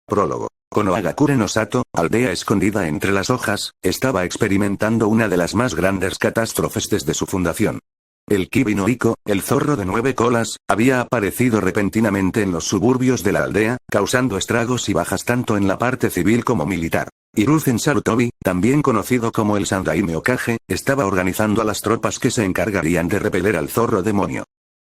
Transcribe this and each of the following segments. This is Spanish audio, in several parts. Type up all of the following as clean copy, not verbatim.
Prólogo. Konohagakure no Sato, aldea escondida entre las hojas, estaba experimentando una de las más grandes catástrofes desde su fundación. El Kibi no Iko, el zorro de 9 colas, había aparecido repentinamente en los suburbios de la aldea, causando estragos y bajas tanto en la parte civil como militar. Hiruzen Sarutobi, también conocido como el Sandaime Hokage, estaba organizando a las tropas que se encargarían de repeler al zorro demonio.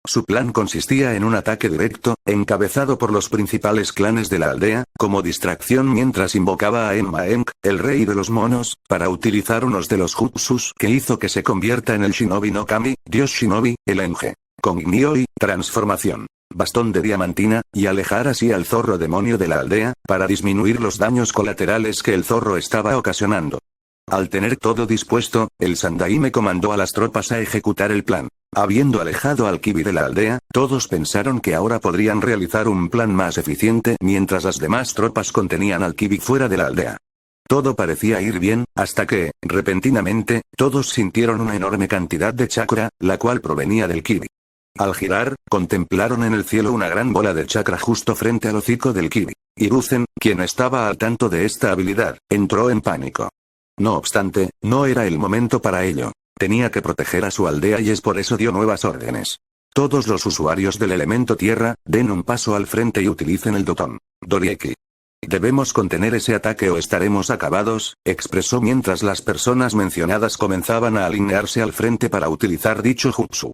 Su plan consistía en un ataque directo, encabezado por los principales clanes de la aldea, como distracción mientras invocaba a Enma Enk, el rey de los monos, para utilizar unos de los jutsus que hizo que se convierta en el Shinobi no Kami, dios Shinobi, el Enge. Con Nioi, transformación. Bastón de diamantina, y alejar así al zorro demonio de la aldea, para disminuir los daños colaterales que el zorro estaba ocasionando. Al tener todo dispuesto, el Sandaime comandó a las tropas a ejecutar el plan. Habiendo alejado al Kibi de la aldea, todos pensaron que ahora podrían realizar un plan más eficiente mientras las demás tropas contenían al Kibi fuera de la aldea. Todo parecía ir bien, hasta que, repentinamente, todos sintieron una enorme cantidad de chakra, la cual provenía del Kibi. Al girar, contemplaron en el cielo una gran bola de chakra justo frente al hocico del Kibi. Hiruzen, quien estaba al tanto de esta habilidad, entró en pánico. No obstante, no era el momento para ello. Tenía que proteger a su aldea y es por eso dio nuevas órdenes. Todos los usuarios del elemento tierra, den un paso al frente y utilicen el Doton Dorieki. Debemos contener ese ataque o estaremos acabados, expresó mientras las personas mencionadas comenzaban a alinearse al frente para utilizar dicho jutsu.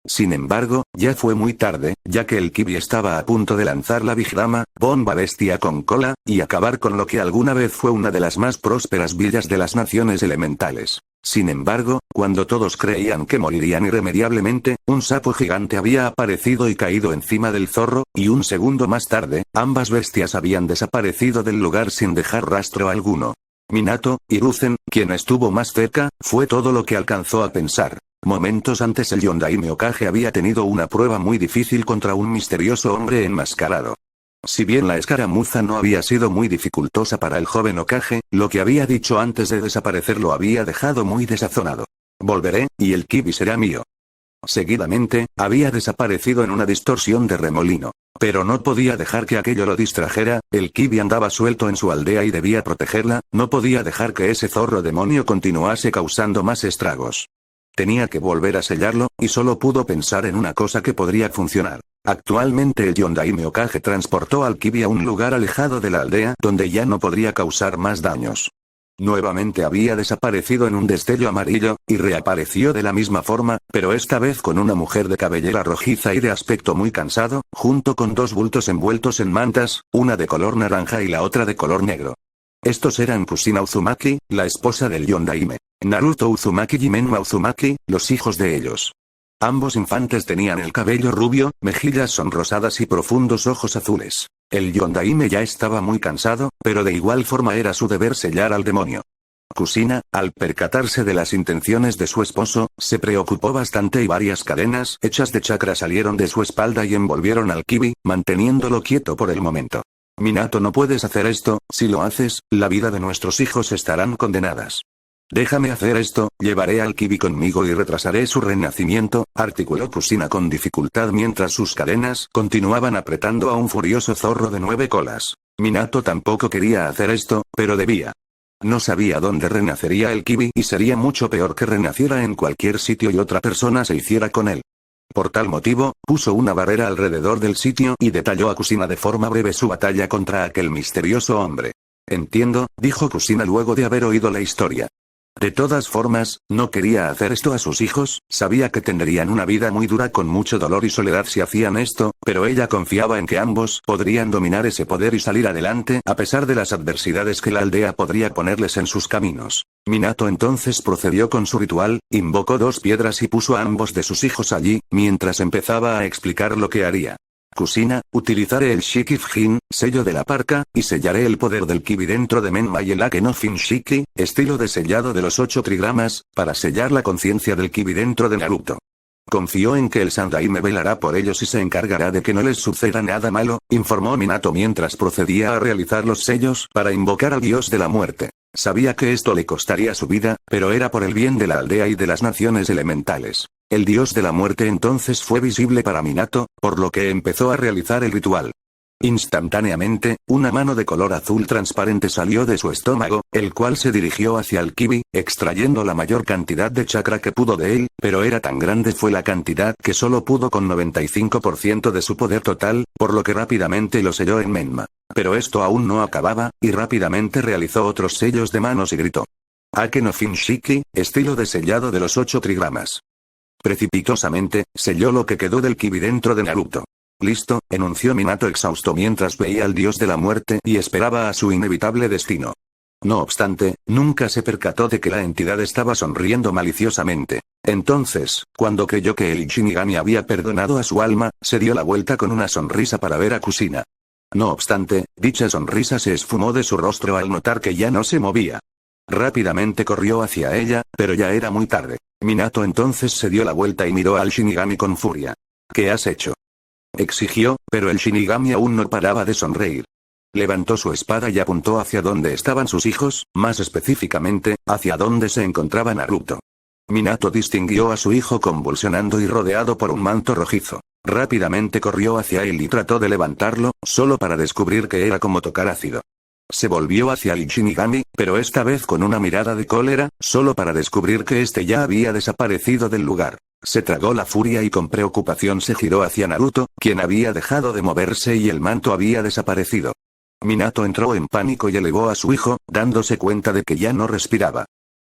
Sin embargo, ya fue muy tarde, ya que el Kibi estaba a punto de lanzar la Big Dama, bomba bestia con cola, y acabar con lo que alguna vez fue una de las más prósperas villas de las naciones elementales. Sin embargo, cuando todos creían que morirían irremediablemente, un sapo gigante había aparecido y caído encima del zorro, y un segundo más tarde, ambas bestias habían desaparecido del lugar sin dejar rastro alguno. Minato, Hiruzen, quien estuvo más cerca, fue todo lo que alcanzó a pensar. Momentos antes el Yondaime Hokage había tenido una prueba muy difícil contra un misterioso hombre enmascarado. Si bien la escaramuza no había sido muy dificultosa para el joven Hokage, lo que había dicho antes de desaparecer lo había dejado muy desazonado. Volveré, y el Kibi será mío. Seguidamente, había desaparecido en una distorsión de remolino. Pero no podía dejar que aquello lo distrajera, el Kibi andaba suelto en su aldea y debía protegerla, no podía dejar que ese zorro demonio continuase causando más estragos. Tenía que volver a sellarlo, y solo pudo pensar en una cosa que podría funcionar. Actualmente el Yondaime Hokage transportó al Kibi a un lugar alejado de la aldea donde ya no podría causar más daños. Nuevamente había desaparecido en un destello amarillo, y reapareció de la misma forma, pero esta vez con una mujer de cabellera rojiza y de aspecto muy cansado, junto con dos bultos envueltos en mantas, una de color naranja y la otra de color negro. Estos eran Kusina Uzumaki, la esposa del Yondaime, Naruto Uzumaki y Menma Uzumaki, los hijos de ellos. Ambos infantes tenían el cabello rubio, mejillas sonrosadas y profundos ojos azules. El Yondaime ya estaba muy cansado, pero de igual forma era su deber sellar al demonio. Kusina, al percatarse de las intenciones de su esposo, se preocupó bastante y varias cadenas hechas de chakra salieron de su espalda y envolvieron al Kibi, manteniéndolo quieto por el momento. Minato, no puedes hacer esto, si lo haces, la vida de nuestros hijos estarán condenadas. Déjame hacer esto, llevaré al Kibi conmigo y retrasaré su renacimiento, articuló Kusina con dificultad mientras sus cadenas continuaban apretando a un furioso zorro de 9 colas. Minato tampoco quería hacer esto, pero debía. No sabía dónde renacería el Kibi y sería mucho peor que renaciera en cualquier sitio y otra persona se hiciera con él. Por tal motivo, puso una barrera alrededor del sitio y detalló a Kusina de forma breve su batalla contra aquel misterioso hombre. Entiendo, dijo Kusina luego de haber oído la historia. De todas formas, no quería hacer esto a sus hijos, sabía que tendrían una vida muy dura con mucho dolor y soledad si hacían esto, pero ella confiaba en que ambos podrían dominar ese poder y salir adelante a pesar de las adversidades que la aldea podría ponerles en sus caminos. Minato entonces procedió con su ritual, invocó 2 piedras y puso a ambos de sus hijos allí, mientras empezaba a explicar lo que haría. Kusina, utilizaré el Shiki Fujin, sello de la parca, y sellaré el poder del Kibi dentro de Menma y el Ake no Fin Shiki, estilo de sellado de los 8 trigramas, para sellar la conciencia del Kibi dentro de Naruto. Confió en que el Sandaime velará por ellos y se encargará de que no les suceda nada malo, informó Minato mientras procedía a realizar los sellos para invocar al dios de la muerte. Sabía que esto le costaría su vida, pero era por el bien de la aldea y de las naciones elementales. El dios de la muerte entonces fue visible para Minato, por lo que empezó a realizar el ritual. Instantáneamente, una mano de color azul transparente salió de su estómago, el cual se dirigió hacia el kibi, extrayendo la mayor cantidad de chakra que pudo de él, pero era tan grande fue la cantidad que solo pudo con 95% de su poder total, por lo que rápidamente lo selló en Menma. Pero esto aún no acababa, y rápidamente realizó otros sellos de manos y gritó: Ake no Fin Shiki, estilo de sellado de los 8 trigramas. Precipitosamente, selló lo que quedó del kibi dentro de Naruto. Listo, enunció Minato exhausto mientras veía al dios de la muerte y esperaba a su inevitable destino. No obstante, nunca se percató de que la entidad estaba sonriendo maliciosamente. Entonces, cuando creyó que el Shinigami había perdonado a su alma, se dio la vuelta con una sonrisa para ver a Kushina. No obstante, dicha sonrisa se esfumó de su rostro al notar que ya no se movía. Rápidamente corrió hacia ella, pero ya era muy tarde. Minato entonces se dio la vuelta y miró al Shinigami con furia. ¿Qué has hecho?, exigió, pero el Shinigami aún no paraba de sonreír. Levantó su espada y apuntó hacia donde estaban sus hijos, más específicamente, hacia donde se encontraba Naruto. Minato distinguió a su hijo convulsionando y rodeado por un manto rojizo. Rápidamente corrió hacia él y trató de levantarlo, solo para descubrir que era como tocar ácido. Se volvió hacia el Shinigami, pero esta vez con una mirada de cólera, solo para descubrir que este ya había desaparecido del lugar. Se tragó la furia y con preocupación se giró hacia Naruto, quien había dejado de moverse y el manto había desaparecido. Minato entró en pánico y elevó a su hijo, dándose cuenta de que ya no respiraba.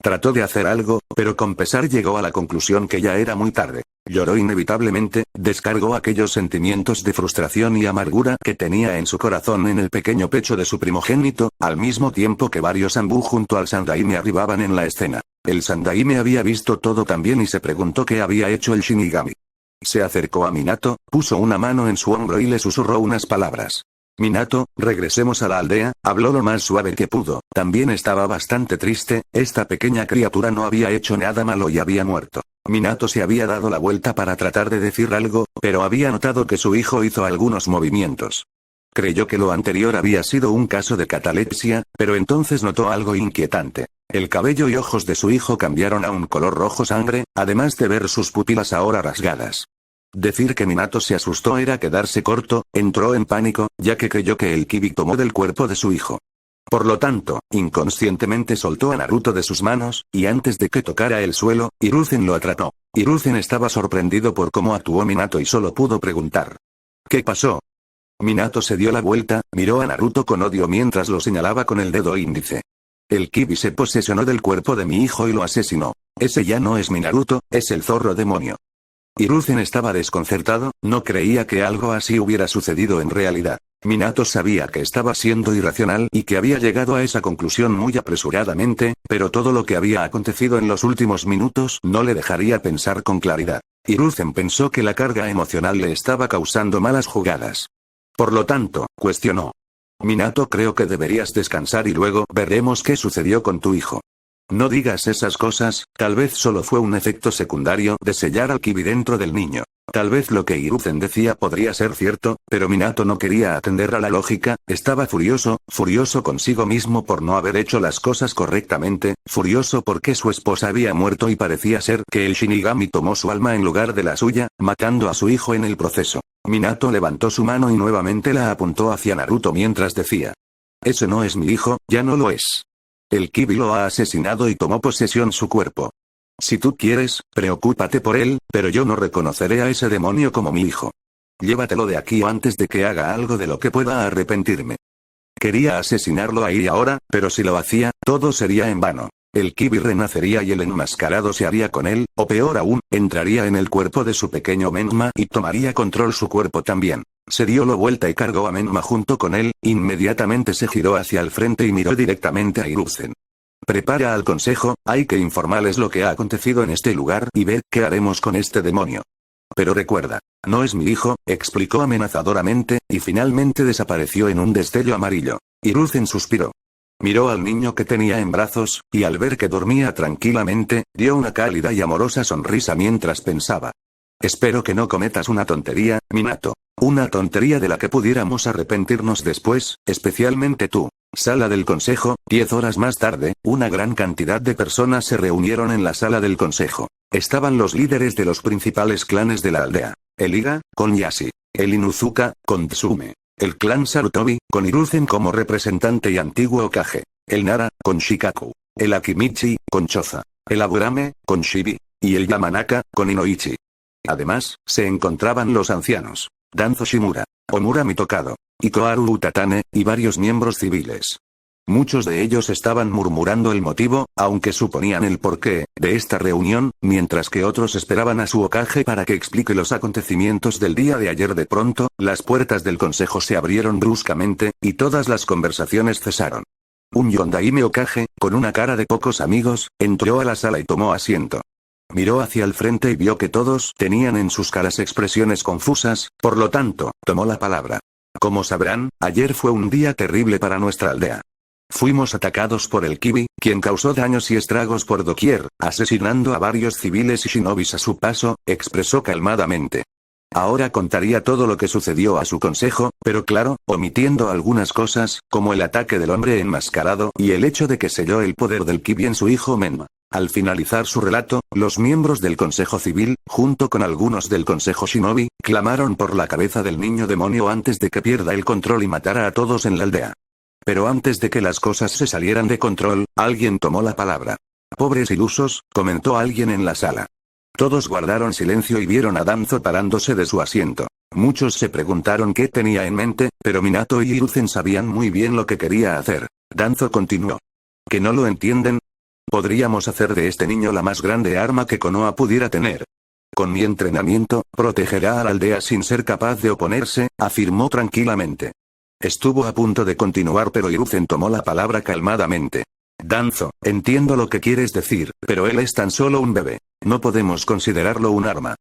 Trató de hacer algo, pero con pesar llegó a la conclusión que ya era muy tarde. Lloró inevitablemente, descargó aquellos sentimientos de frustración y amargura que tenía en su corazón en el pequeño pecho de su primogénito, al mismo tiempo que varios Anbu junto al Sandaime arribaban en la escena. El Sandaime había visto todo también y se preguntó qué había hecho el Shinigami. Se acercó a Minato, puso una mano en su hombro y le susurró unas palabras. Minato, regresemos a la aldea, habló lo más suave que pudo. También estaba bastante triste, esta pequeña criatura no había hecho nada malo y había muerto. Minato se había dado la vuelta para tratar de decir algo, pero había notado que su hijo hizo algunos movimientos. Creyó que lo anterior había sido un caso de catalepsia, pero entonces notó algo inquietante. El cabello y ojos de su hijo cambiaron a un color rojo sangre, además de ver sus pupilas ahora rasgadas. Decir que Minato se asustó era quedarse corto, entró en pánico, ya que creyó que el kibi tomó del cuerpo de su hijo. Por lo tanto, inconscientemente soltó a Naruto de sus manos, y antes de que tocara el suelo, Hiruzen lo atrapó. Hiruzen estaba sorprendido por cómo actuó Minato y solo pudo preguntar: ¿qué pasó? Minato se dio la vuelta, miró a Naruto con odio mientras lo señalaba con el dedo índice. El kibi se posesionó del cuerpo de mi hijo y lo asesinó. Ese ya no es mi Naruto, es el zorro demonio. Hiruzen estaba desconcertado, no creía que algo así hubiera sucedido en realidad. Minato sabía que estaba siendo irracional y que había llegado a esa conclusión muy apresuradamente, pero todo lo que había acontecido en los últimos minutos no le dejaría pensar con claridad. Hiruzen pensó que la carga emocional le estaba causando malas jugadas. Por lo tanto, cuestionó: Minato, creo que deberías descansar y luego veremos qué sucedió con tu hijo. No digas esas cosas, tal vez solo fue un efecto secundario de sellar al kibi dentro del niño. Tal vez lo que Hiruzen decía podría ser cierto, pero Minato no quería atender a la lógica, estaba furioso consigo mismo por no haber hecho las cosas correctamente, furioso porque su esposa había muerto y parecía ser que el Shinigami tomó su alma en lugar de la suya, matando a su hijo en el proceso. Minato levantó su mano y nuevamente la apuntó hacia Naruto mientras decía: ese no es mi hijo, ya no lo es. El kibi lo ha asesinado y tomó posesión su cuerpo. Si tú quieres, preocúpate por él, pero yo no reconoceré a ese demonio como mi hijo. Llévatelo de aquí antes de que haga algo de lo que pueda arrepentirme. Quería asesinarlo ahí y ahora, pero si lo hacía, todo sería en vano. El kibi renacería y el enmascarado se haría con él, o peor aún, entraría en el cuerpo de su pequeño Menma y tomaría control su cuerpo también. Se dio la vuelta y cargó a Menma junto con él, inmediatamente se giró hacia el frente y miró directamente a Hiruzen. Prepara al consejo, hay que informarles lo que ha acontecido en este lugar y ver qué haremos con este demonio. Pero recuerda, no es mi hijo, explicó amenazadoramente, y finalmente desapareció en un destello amarillo. Hiruzen suspiró. Miró al niño que tenía en brazos, y al ver que dormía tranquilamente, dio una cálida y amorosa sonrisa mientras pensaba: espero que no cometas una tontería, Minato. Una tontería de la que pudiéramos arrepentirnos después, especialmente tú. Sala del consejo, 10 horas más tarde, una gran cantidad de personas se reunieron en la sala del consejo. Estaban los líderes de los principales clanes de la aldea. El Iga, con Yashi. El Inuzuka, con Tsume. El clan Sarutobi, con Hiruzen como representante y antiguo Hokage. El Nara, con Shikaku. El Akimichi, con Choza. El Aburame, con Shibi. Y el Yamanaka, con Inoichi. Además, se encontraban los ancianos. Danzo Shimura. Omura Mitokado. Ikoharu Utatane, y varios miembros civiles. Muchos de ellos estaban murmurando el motivo, aunque suponían el porqué, de esta reunión, mientras que otros esperaban a su Hokage para que explique los acontecimientos del día de ayer. De pronto, las puertas del consejo se abrieron bruscamente, y todas las conversaciones cesaron. Un Yondaime Hokage, con una cara de pocos amigos, entró a la sala y tomó asiento. Miró hacia el frente y vio que todos tenían en sus caras expresiones confusas, por lo tanto, tomó la palabra. Como sabrán, ayer fue un día terrible para nuestra aldea. Fuimos atacados por el Kibi, quien causó daños y estragos por doquier, asesinando a varios civiles y shinobis a su paso, expresó calmadamente. Ahora contaría todo lo que sucedió a su consejo, pero claro, omitiendo algunas cosas, como el ataque del hombre enmascarado y el hecho de que selló el poder del Kibi en su hijo Menma. Al finalizar su relato, los miembros del Consejo Civil, junto con algunos del Consejo Shinobi, clamaron por la cabeza del niño demonio antes de que pierda el control y matara a todos en la aldea. Pero antes de que las cosas se salieran de control, alguien tomó la palabra. Pobres ilusos, comentó alguien en la sala. Todos guardaron silencio y vieron a Danzo parándose de su asiento. Muchos se preguntaron qué tenía en mente, pero Minato y Hiruzen sabían muy bien lo que quería hacer. Danzo continuó. ¿Que no lo entienden? Podríamos hacer de este niño la más grande arma que Konoha pudiera tener. Con mi entrenamiento, protegerá a la aldea sin ser capaz de oponerse, afirmó tranquilamente. Estuvo a punto de continuar, pero Hiruzen tomó la palabra calmadamente. Danzo, entiendo lo que quieres decir, pero él es tan solo un bebé. No podemos considerarlo un arma.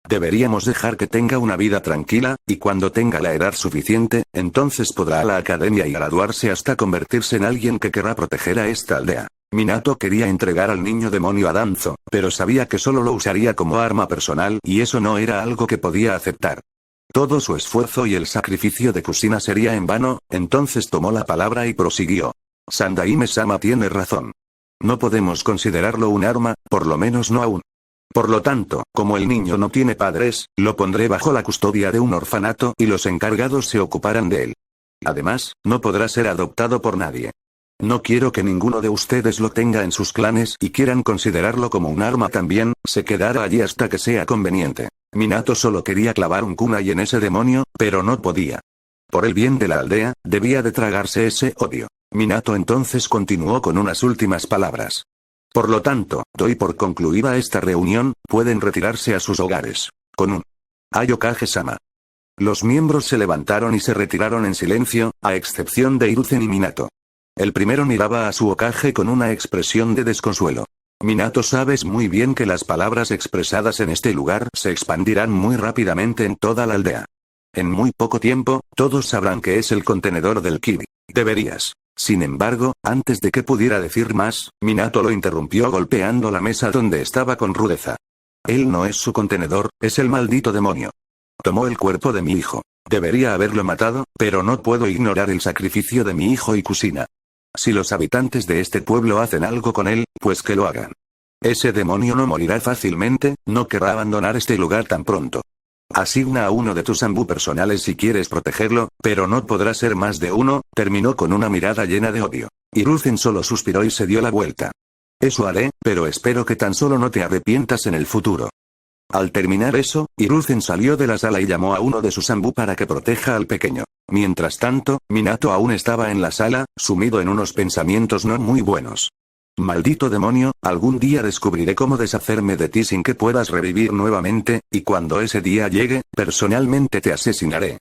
Deberíamos dejar que tenga una vida tranquila, y cuando tenga la edad suficiente, entonces podrá ir a la academia y graduarse hasta convertirse en alguien que querrá proteger a esta aldea. Minato quería entregar al niño demonio a Danzo, pero sabía que solo lo usaría como arma personal y eso no era algo que podía aceptar. Todo su esfuerzo y el sacrificio de Kushina sería en vano, entonces tomó la palabra y prosiguió. Sandaime-sama tiene razón. No podemos considerarlo un arma, por lo menos no aún. Por lo tanto, como el niño no tiene padres, lo pondré bajo la custodia de un orfanato y los encargados se ocuparán de él. Además, no podrá ser adoptado por nadie. No quiero que ninguno de ustedes lo tenga en sus clanes y quieran considerarlo como un arma también, se quedará allí hasta que sea conveniente. Minato solo quería clavar un kunai en ese demonio, pero no podía. Por el bien de la aldea, debía de tragarse ese odio. Minato entonces continuó con unas últimas palabras. Por lo tanto, doy por concluida esta reunión, pueden retirarse a sus hogares. Con un Ai Hokage-sama. Los miembros se levantaron y se retiraron en silencio, a excepción de Hiruzen y Minato. El primero miraba a su Hokage con una expresión de desconsuelo. Minato, sabes muy bien que las palabras expresadas en este lugar se expandirán muy rápidamente en toda la aldea. En muy poco tiempo, todos sabrán que es el contenedor del Kibi. Deberías. Sin embargo, antes de que pudiera decir más, Minato lo interrumpió golpeando la mesa donde estaba con rudeza. Él no es su contenedor, es el maldito demonio. Tomó el cuerpo de mi hijo. Debería haberlo matado, pero no puedo ignorar el sacrificio de mi hijo y Kushina. Si los habitantes de este pueblo hacen algo con él, pues que lo hagan. Ese demonio no morirá fácilmente, no querrá abandonar este lugar tan pronto. Asigna a uno de tus Anbu personales si quieres protegerlo, pero no podrá ser más de uno, terminó con una mirada llena de odio. Hiruzen solo suspiró y se dio la vuelta. Eso haré, pero espero que tan solo no te arrepientas en el futuro. Al terminar eso, Hiruzen salió de la sala y llamó a uno de sus Anbu para que proteja al pequeño. Mientras tanto, Minato aún estaba en la sala, sumido en unos pensamientos no muy buenos. Maldito demonio, algún día descubriré cómo deshacerme de ti sin que puedas revivir nuevamente, y cuando ese día llegue, personalmente te asesinaré.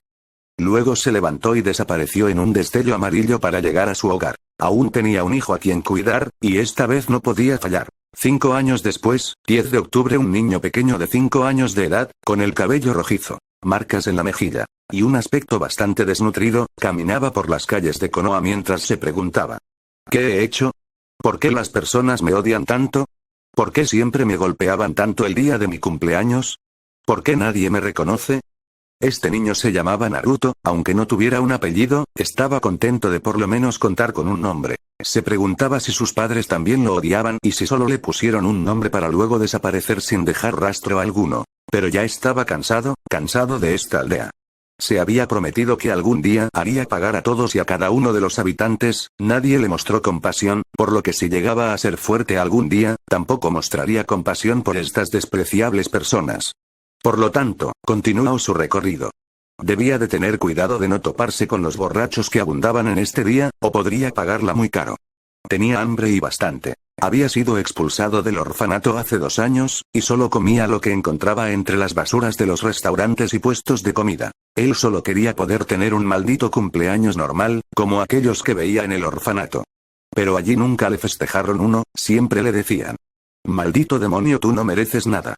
Luego se levantó y desapareció en un destello amarillo para llegar a su hogar. Aún tenía un hijo a quien cuidar, y esta vez no podía fallar. 5 años después, 10 de octubre, un niño pequeño de 5 años de edad, con el cabello rojizo, marcas en la mejilla, y un aspecto bastante desnutrido, caminaba por las calles de Konoha mientras se preguntaba: ¿qué he hecho? ¿Por qué las personas me odian tanto? ¿Por qué siempre me golpeaban tanto el día de mi cumpleaños? ¿Por qué nadie me reconoce? Este niño se llamaba Naruto, aunque no tuviera un apellido, estaba contento de por lo menos contar con un nombre. Se preguntaba si sus padres también lo odiaban y si solo le pusieron un nombre para luego desaparecer sin dejar rastro alguno. Pero ya estaba cansado de esta aldea. Se había prometido que algún día haría pagar a todos y a cada uno de los habitantes, nadie le mostró compasión, por lo que si llegaba a ser fuerte algún día, tampoco mostraría compasión por estas despreciables personas. Por lo tanto, continuó su recorrido. Debía de tener cuidado de no toparse con los borrachos que abundaban en este día, o podría pagarla muy caro. Tenía hambre y bastante. Había sido expulsado del orfanato hace 2 años, y solo comía lo que encontraba entre las basuras de los restaurantes y puestos de comida. Él solo quería poder tener un maldito cumpleaños normal, como aquellos que veía en el orfanato. Pero allí nunca le festejaron uno, siempre le decían: «Maldito demonio, tú no mereces nada».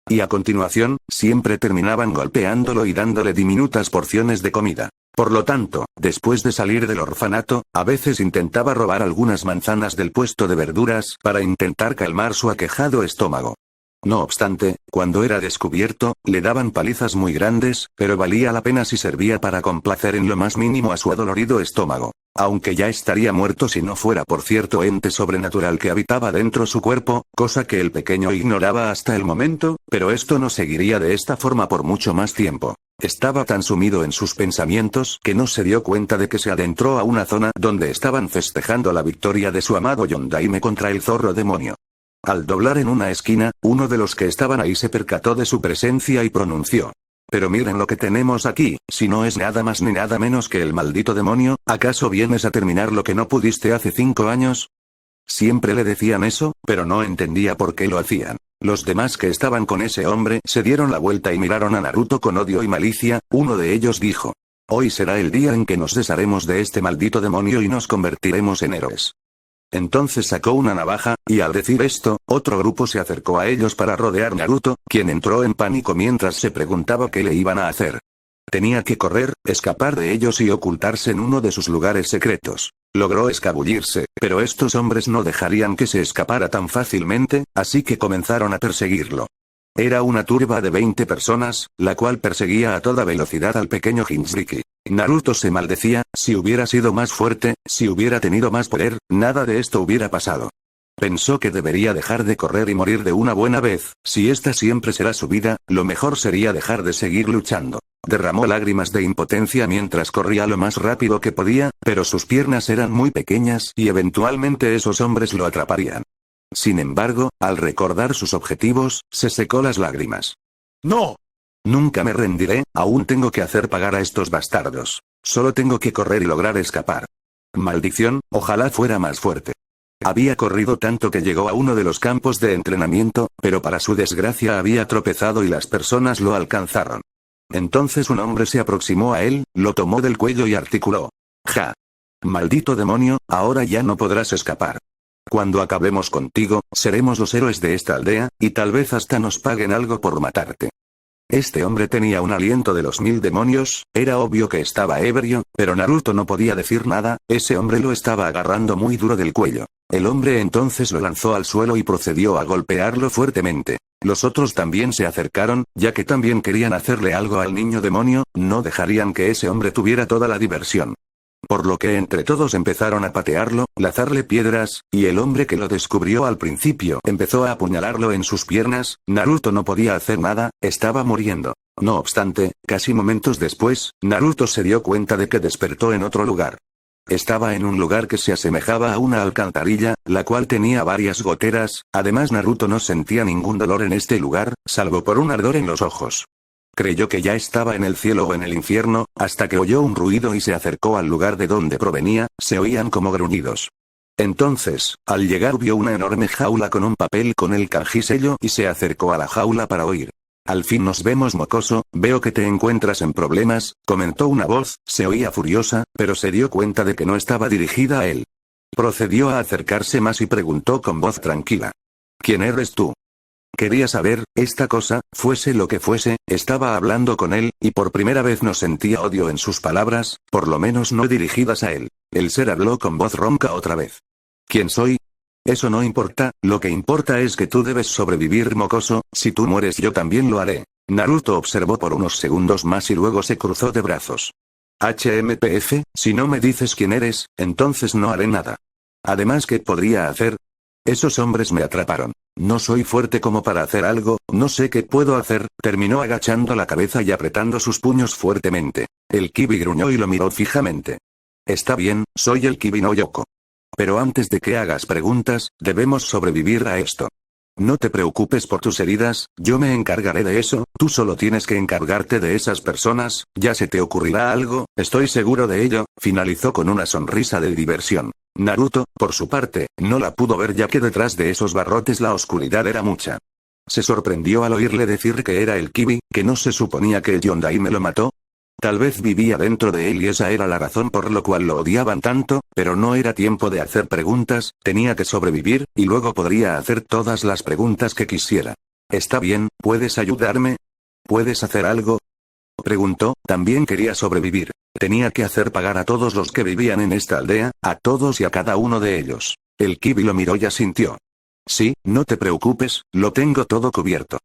Y a continuación, siempre terminaban golpeándolo y dándole diminutas porciones de comida. Por lo tanto, después de salir del orfanato, a veces intentaba robar algunas manzanas del puesto de verduras para intentar calmar su aquejado estómago. No obstante, cuando era descubierto, le daban palizas muy grandes, pero valía la pena si servía para complacer en lo más mínimo a su adolorido estómago. Aunque ya estaría muerto si no fuera por cierto ente sobrenatural que habitaba dentro su cuerpo, cosa que el pequeño ignoraba hasta el momento, pero esto no seguiría de esta forma por mucho más tiempo. Estaba tan sumido en sus pensamientos que no se dio cuenta de que se adentró a una zona donde estaban festejando la victoria de su amado Yondaime contra el zorro demonio. Al doblar en una esquina, uno de los que estaban ahí se percató de su presencia y pronunció: «Pero miren lo que tenemos aquí, si no es nada más ni nada menos que el maldito demonio, ¿acaso vienes a terminar lo que no pudiste hace 5 años?» Siempre le decían eso, pero no entendía por qué lo hacían. Los demás que estaban con ese hombre se dieron la vuelta y miraron a Naruto con odio y malicia. Uno de ellos dijo: «Hoy será el día en que nos desharemos de este maldito demonio y nos convertiremos en héroes». Entonces sacó una navaja, y al decir esto, otro grupo se acercó a ellos para rodear Naruto, quien entró en pánico mientras se preguntaba qué le iban a hacer. Tenía que correr, escapar de ellos y ocultarse en uno de sus lugares secretos. Logró escabullirse, pero estos hombres no dejarían que se escapara tan fácilmente, así que comenzaron a perseguirlo. Era una turba de 20 personas, la cual perseguía a toda velocidad al pequeño Jinchuriki. Naruto se maldecía: si hubiera sido más fuerte, si hubiera tenido más poder, nada de esto hubiera pasado. Pensó que debería dejar de correr y morir de una buena vez. Si esta siempre será su vida, lo mejor sería dejar de seguir luchando. Derramó lágrimas de impotencia mientras corría lo más rápido que podía, pero sus piernas eran muy pequeñas y eventualmente esos hombres lo atraparían. Sin embargo, al recordar sus objetivos, se secó las lágrimas. «¡No! Nunca me rendiré, aún tengo que hacer pagar a estos bastardos. Solo tengo que correr y lograr escapar. Maldición, ojalá fuera más fuerte». Había corrido tanto que llegó a uno de los campos de entrenamiento, pero para su desgracia había tropezado y las personas lo alcanzaron. Entonces un hombre se aproximó a él, lo tomó del cuello y articuló: «Ja. Maldito demonio, ahora ya no podrás escapar. Cuando acabemos contigo, seremos los héroes de esta aldea, y tal vez hasta nos paguen algo por matarte». Este hombre tenía un aliento de los 1000 demonios, era obvio que estaba ebrio, pero Naruto no podía decir nada, ese hombre lo estaba agarrando muy duro del cuello. El hombre entonces lo lanzó al suelo y procedió a golpearlo fuertemente. Los otros también se acercaron, ya que también querían hacerle algo al niño demonio, no dejarían que ese hombre tuviera toda la diversión. Por lo que entre todos empezaron a patearlo, lanzarle piedras, y el hombre que lo descubrió al principio empezó a apuñalarlo en sus piernas. Naruto no podía hacer nada, estaba muriendo. No obstante, casi momentos después, Naruto se dio cuenta de que despertó en otro lugar. Estaba en un lugar que se asemejaba a una alcantarilla, la cual tenía varias goteras. Además Naruto no sentía ningún dolor en este lugar, salvo por un ardor en los ojos. Creyó que ya estaba en el cielo o en el infierno, hasta que oyó un ruido y se acercó al lugar de donde provenía. Se oían como gruñidos. Entonces, al llegar vio una enorme jaula con un papel con el kanji sello y se acercó a la jaula para oír. «Al fin nos vemos, mocoso, veo que te encuentras en problemas», comentó una voz. Se oía furiosa, pero se dio cuenta de que no estaba dirigida a él. Procedió a acercarse más y preguntó con voz tranquila: «¿Quién eres tú?». Quería saber, esta cosa, fuese lo que fuese, estaba hablando con él, y por primera vez no sentía odio en sus palabras, por lo menos no dirigidas a él. El ser habló con voz ronca otra vez. «¿Quién soy? Eso no importa, lo que importa es que tú debes sobrevivir, mocoso, si tú mueres yo también lo haré». Naruto observó por unos segundos más y luego se cruzó de brazos. «HMPF, si no me dices quién eres, entonces no haré nada. Además, ¿qué podría hacer? Esos hombres me atraparon. No soy fuerte como para hacer algo, no sé qué puedo hacer, terminó agachando la cabeza y apretando sus puños fuertemente. El Kibi gruñó y lo miró fijamente. Está bien, soy el Kibi no Yoko. Pero antes de que hagas preguntas, debemos sobrevivir a esto. No te preocupes por tus heridas, yo me encargaré de eso, tú solo tienes que encargarte de esas personas, ya se te ocurrirá algo, estoy seguro de ello, finalizó con una sonrisa de diversión. Naruto, por su parte, no la pudo ver ya que detrás de esos barrotes la oscuridad era mucha. Se sorprendió al oírle decir que era el Kibi, que no se suponía que el Yondaime lo mató. Tal vez vivía dentro de él y esa era la razón por lo cual lo odiaban tanto, pero no era tiempo de hacer preguntas, tenía que sobrevivir, y luego podría hacer todas las preguntas que quisiera. Está bien, ¿puedes ayudarme? ¿Puedes hacer algo? Preguntó, también quería sobrevivir. Tenía que hacer pagar a todos los que vivían en esta aldea, a todos y a cada uno de ellos. El Kibi lo miró y asintió. Sí, no te preocupes, lo tengo todo cubierto.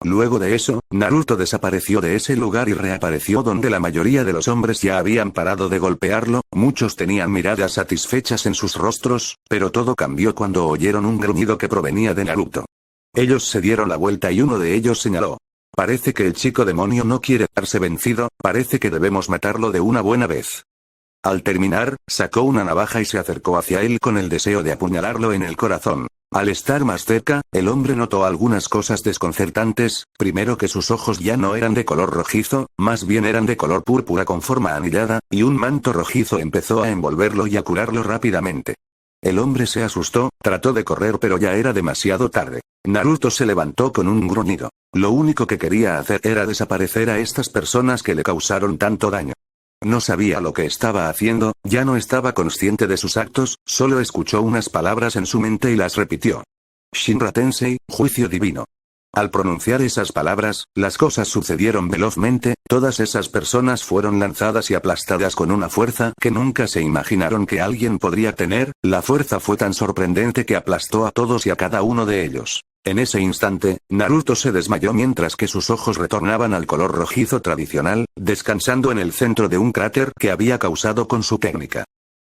Luego de eso, Naruto desapareció de ese lugar y reapareció donde la mayoría de los hombres ya habían parado de golpearlo, muchos tenían miradas satisfechas en sus rostros, pero todo cambió cuando oyeron un gruñido que provenía de Naruto. Ellos se dieron la vuelta y uno de ellos señaló. Parece que el chico demonio no quiere darse vencido, parece que debemos matarlo de una buena vez. Al terminar, sacó una navaja y se acercó hacia él con el deseo de apuñalarlo en el corazón. Al estar más cerca, el hombre notó algunas cosas desconcertantes, primero que sus ojos ya no eran de color rojizo, más bien eran de color púrpura con forma anillada, y un manto rojizo empezó a envolverlo y a curarlo rápidamente. El hombre se asustó, trató de correr pero ya era demasiado tarde. Naruto se levantó con un gruñido. Lo único que quería hacer era desaparecer a estas personas que le causaron tanto daño. No sabía lo que estaba haciendo, ya no estaba consciente de sus actos, solo escuchó unas palabras en su mente y las repitió. Shinra Tensei, juicio divino. Al pronunciar esas palabras, las cosas sucedieron velozmente, todas esas personas fueron lanzadas y aplastadas con una fuerza que nunca se imaginaron que alguien podría tener, la fuerza fue tan sorprendente que aplastó a todos y a cada uno de ellos. En ese instante, Naruto se desmayó mientras que sus ojos retornaban al color rojizo tradicional, descansando en el centro de un cráter que había causado con su técnica.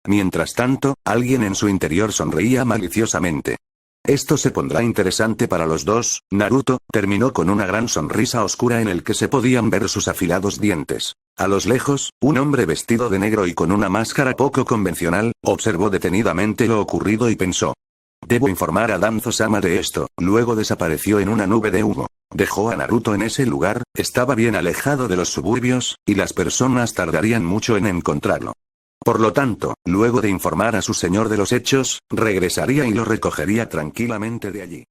Mientras tanto, alguien en su interior sonreía maliciosamente. Esto se pondrá interesante para los dos, Naruto, terminó con una gran sonrisa oscura en el que se podían ver sus afilados dientes. A los lejos, un hombre vestido de negro y con una máscara poco convencional, observó detenidamente lo ocurrido y pensó. Debo informar a Danzo-sama de esto, luego desapareció en una nube de humo. Dejó a Naruto en ese lugar, estaba bien alejado de los suburbios, y las personas tardarían mucho en encontrarlo. Por lo tanto, luego de informar a su señor de los hechos, regresaría y lo recogería tranquilamente de allí.